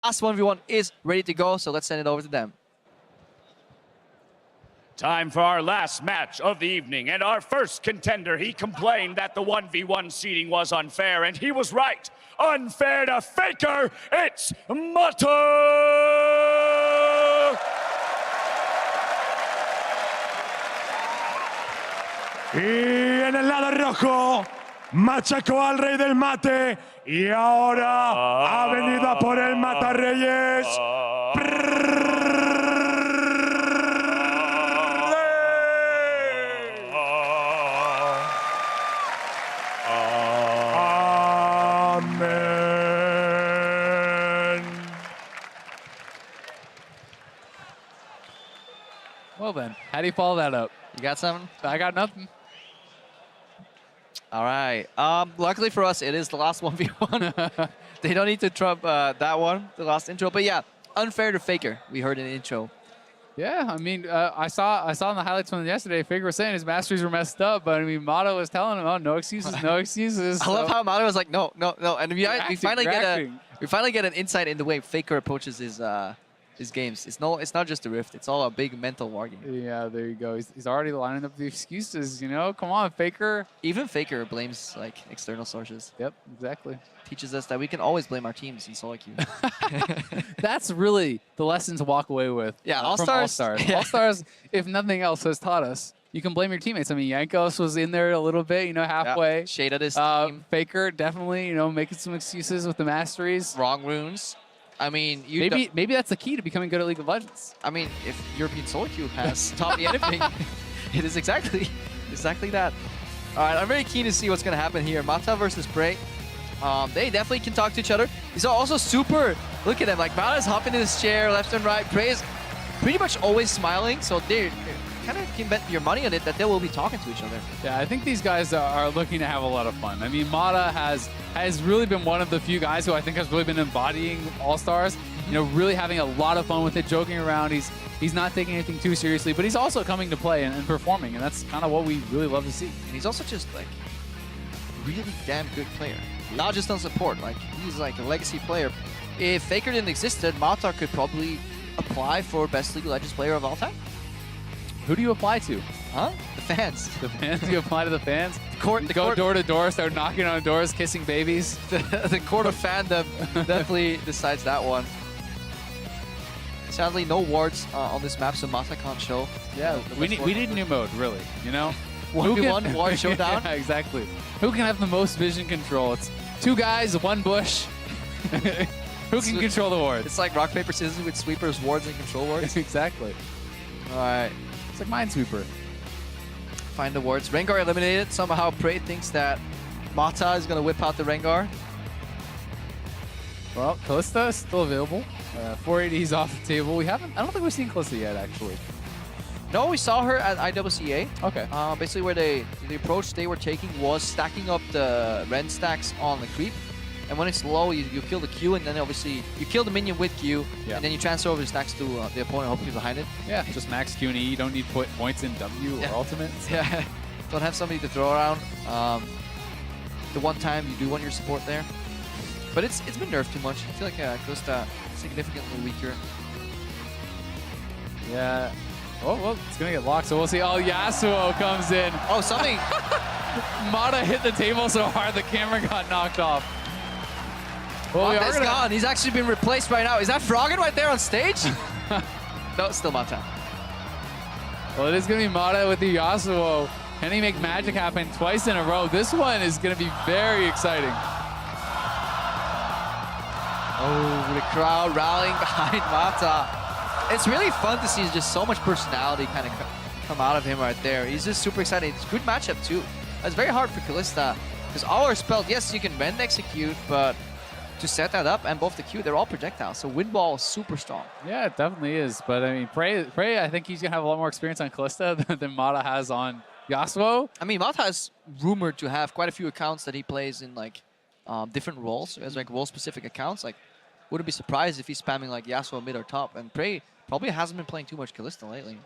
last 1v1 is ready to go, so let's send it over to them. Time for our last match of the evening, and our first contender, he complained that the 1v1 seeding was unfair, and he was right. Unfair to Faker, it's Mata! Y en el lado rojo, machacó al rey del mate y ahora ha venido a por el Matarreyes. Well then, how do you follow that up? You got something? I got nothing. All right. Luckily for us, it is the last 1v1. They don't need to trump that one, the last intro. But yeah, unfair to Faker. We heard in the intro. Yeah, I mean, I saw in the highlights from yesterday, Faker was saying his masteries were messed up, but I mean, Mata was telling him, oh, no excuses, no excuses. I love how Mata was like, no, no, no. And we finally get an insight in the way Faker approaches his games. It's not just a rift. It's all a big mental war game. Yeah, there you go. He's already lining up the excuses, you know? Come on, Faker. Even Faker blames like external sources. Yep, exactly. Teaches us that we can always blame our teams in solo queue. That's really the lesson to walk away with. Yeah, from All-Stars. Yeah. All-Stars, if nothing else, has taught us you can blame your teammates. I mean, Yankos was in there a little bit, you know, halfway. Yeah, shaded his team. Faker definitely, you know, making some excuses with the masteries. Wrong runes. I mean, maybe that's the key to becoming good at League of Legends. I mean, if European solo queue has taught me anything, it is exactly that. All right, I'm very keen to see what's going to happen here. Mata versus PraY. They definitely can talk to each other. He's also super. Look at him. Like, Mata's hopping in his chair left and right. PraY is pretty much always smiling. So they kind of can bet your money on it that they will be talking to each other. Yeah, I think these guys are looking to have a lot of fun. I mean, Mata has really been one of the few guys who I think has really been embodying All-Stars. You know, really having a lot of fun with it, joking around. He's not taking anything too seriously, but he's also coming to play and performing, and that's kind of what we really love to see. And he's also just like really damn good player. Not just on support, like he's like a legacy player. If Faker didn't exist, then Mata could probably apply for Best League of Legends player of all time. Who do you apply to? Huh? The fans. The fans? You apply to the fans? The go door to door, start knocking on doors, kissing babies. The court of fandom definitely decides that one. Sadly, no wards on this map, so Mata can't show. Yeah, we need a new mode, really. You know, 1v1 ward showdown. Yeah, exactly. Who can have the most vision control? It's two guys, one bush. Who can control the wards? It's like rock paper scissors with sweepers, wards, and control wards. Exactly. All right. It's like Minesweeper. Find the wards. Rengar eliminated. Somehow PraY thinks that Mata is going to whip out the Rengar. Well, Kalista is still available. 480 is off the table. I don't think we've seen Kalista yet, actually. No, we saw her at IWCA. Okay. Basically, where the approach they were taking was stacking up the Ren stacks on the creep. And when it's low, you kill the Q, and then obviously you kill the minion with Q, and then you transfer over the stacks to the opponent, hopefully behind it. Yeah, just max Q and E. You don't need points in W or ultimate. Yeah, don't have somebody to throw around. The one time you do want your support there. But it's been nerfed too much. I feel like Kalista significantly weaker. Yeah. Oh, well, it's going to get locked, so we'll see. Oh, Yasuo comes in. Oh, something. Mata hit the table so hard the camera got knocked off. Well, Mata's gone. He's actually been replaced right now. Is that Froggen right there on stage? No, it's still Mata. Well, it is going to be Mata with the Yasuo. Can he make magic happen twice in a row? This one is going to be very exciting. Oh, the crowd rallying behind Mata. It's really fun to see just so much personality kind of come out of him right there. He's just super excited. It's a good matchup too. It's very hard for Kalista because all our spells, yes, you can rend execute, but to set that up and both the Q, they're all projectiles. So wind ball is super strong. Yeah, it definitely is. But I mean, PraY, I think he's gonna have a lot more experience on Kalista than Mata has on Yasuo. I mean, Mata is rumored to have quite a few accounts that he plays in like different roles, as like role-specific accounts. Like, wouldn't be surprised if he's spamming like Yasuo mid or top. And PraY probably hasn't been playing too much Kalista lately.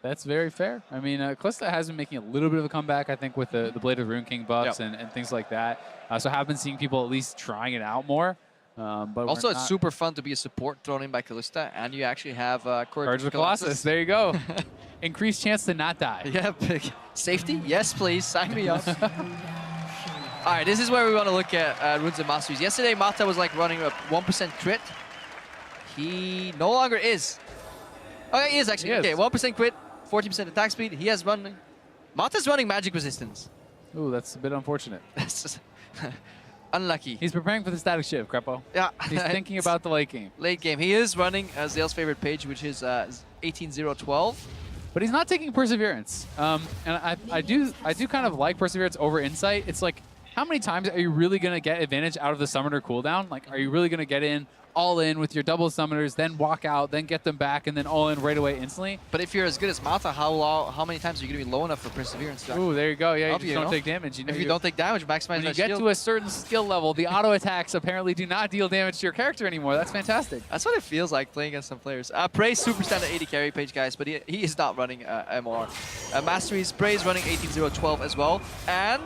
That's very fair. I mean, Kalista has been making a little bit of a comeback, I think, with the Blade of Rune King buffs and things like that. So I have been seeing people at least trying it out more. But Also, we're it's not- super fun to be a support thrown in by Kalista, and you actually have Courage of the Colossus. There you go. Increased chance to not die. Yeah, safety? Yes, please. Sign me up. All right, this is where we want to look at Runes and Masteries. Yesterday, Mata was like running a 1% crit. He no longer is. Okay, he is actually. He is. Okay, 1% crit, 40% attack speed. He has running. Mata's running magic resistance. Ooh, that's a bit unfortunate. That's just unlucky. He's preparing for the static shift, Krepo. Yeah. He's thinking about the late game. Late game. He is running Azael's favorite page, which is 18-0-12. But he's not taking Perseverance. And I do kind of like Perseverance over Insight. It's like, how many times are you really going to get advantage out of the summoner cooldown? Like, are you really going to get in all in with your double summoners, then walk out, then get them back, and then all in right away instantly? But if you're as good as Mata, how many times are you going to be low enough for Perseverance? Ooh, there you go. Yeah, you Help just you, don't know? take damage. You know, If you don't take damage, maximize when you that get shield. to a certain skill level, the auto attacks apparently do not deal damage to your character anymore. That's fantastic. That's what it feels like playing against some players. PraY super standard 80 carry page, guys, but he is not running MR. Masteries, PraY is running 18-0-12 as well, and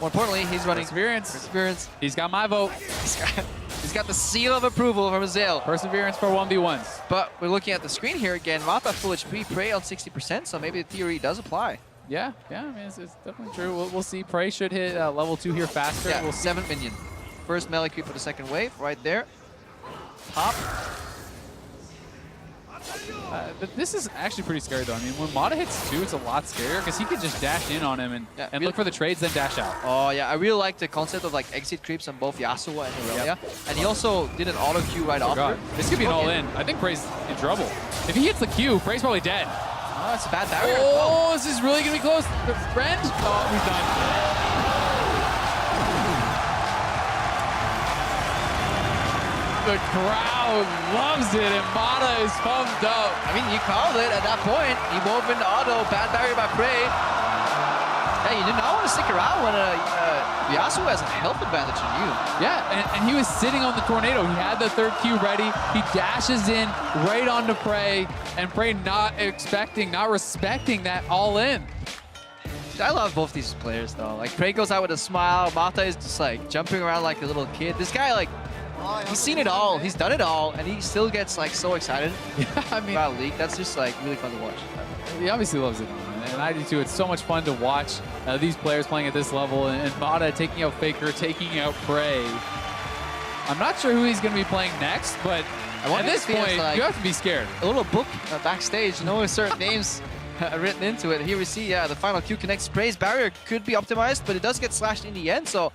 more importantly, he's running Perseverance. He's got my vote. He's got the seal of approval from Azael. Perseverance for 1v1s. But we're looking at the screen here again. Mata full HP, PraY on 60%, so maybe the theory does apply. Yeah, I mean, it's definitely true. We'll see. PraY should hit level 2 here faster. Yeah, We'll see. 7 minion. First melee creep for the second wave, right there. Pop. But this is actually pretty scary, though. I mean, when Mata hits 2, it's a lot scarier because he could just dash in on him and look for the trades, then dash out. Oh, yeah. I really like the concept of like exit creeps on both Yasuo and Aurelia. Yep. And he also did an auto Q right after. This could be an all-in. I think PraY's in trouble. If he hits the Q, PraY's probably dead. Oh, that's a bad barrier. Oh, this is really going to be close. Friend? Oh, he's done. The crowd loves it, and Mata is pumped up. I mean, you called it at that point. He wove into auto, bad barrier by PraY. Hey, you do not want to stick around when Yasuo has a health advantage on you. Yeah, and he was sitting on the tornado. He had the third Q ready. He dashes in right onto PraY, and PraY not respecting that all in. I love both these players though. Like PraY goes out with a smile. Mata is just like jumping around like a little kid. This guy like, he's seen it all. He's done it all, and he still gets like so excited. Yeah, I mean, about League. That's just like really fun to watch. He obviously loves it, and I do too. It's so much fun to watch these players playing at this level, and Mata taking out Faker, taking out PraY. I'm not sure who he's going to be playing next, but at this point, like, you have to be scared. A little book backstage, you know, with certain names written into it. Here we see, the final Q connects. PraY's barrier could be optimized, but it does get slashed in the end, so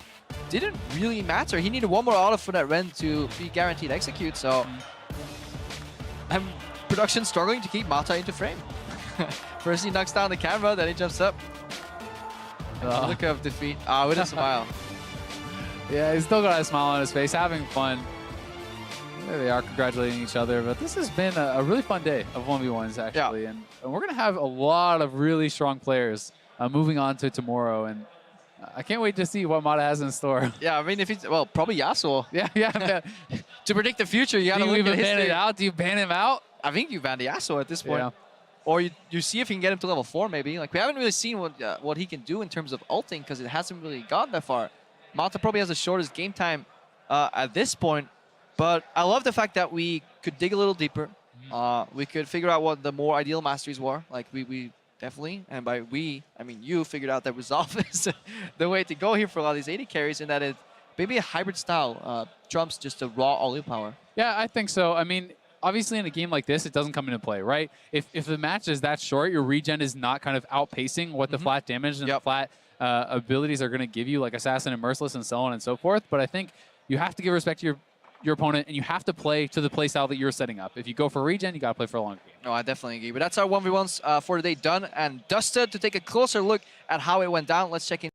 didn't really matter. He needed one more auto for that Ren to be guaranteed execute, so production struggling to keep Mata into frame. First he knocks down the camera, then he jumps up. Look of defeat. With a smile. Yeah, he's still got a smile on his face, having fun. There they are congratulating each other, but this has been a really fun day of 1v1s, actually. Yeah. And we're going to have a lot of really strong players moving on to tomorrow, and I can't wait to see what Mata has in store. Yeah, I mean, if it's, well, probably Yasuo. Yeah. To predict the future, you got to look even at ban it out? Do you ban him out? I think you ban the Yasuo at this point. Yeah. Or you see if you can get him to level 4, maybe. Like, we haven't really seen what he can do in terms of ulting, because it hasn't really gone that far. Mata probably has the shortest game time at this point, but I love the fact that we could dig a little deeper. We could figure out what the more ideal masteries were. Like, we definitely, and by we, I mean you, figured out that Resolve is the way to go here for a lot of these 80 carries, and that it maybe a hybrid style trumps just a raw all-in power. Yeah, I think so. I mean, obviously in a game like this, it doesn't come into play, right? If the match is that short, your regen is not kind of outpacing what the flat damage and the flat abilities are going to give you, like Assassin and Merciless and so on and so forth. But I think you have to give respect to your opponent, and you have to play to the play style that you're setting up. If you go for regen, you got to play for a long game. No, I definitely agree. But that's our 1v1s for today done and dusted. To take a closer look at how it went down, let's check in.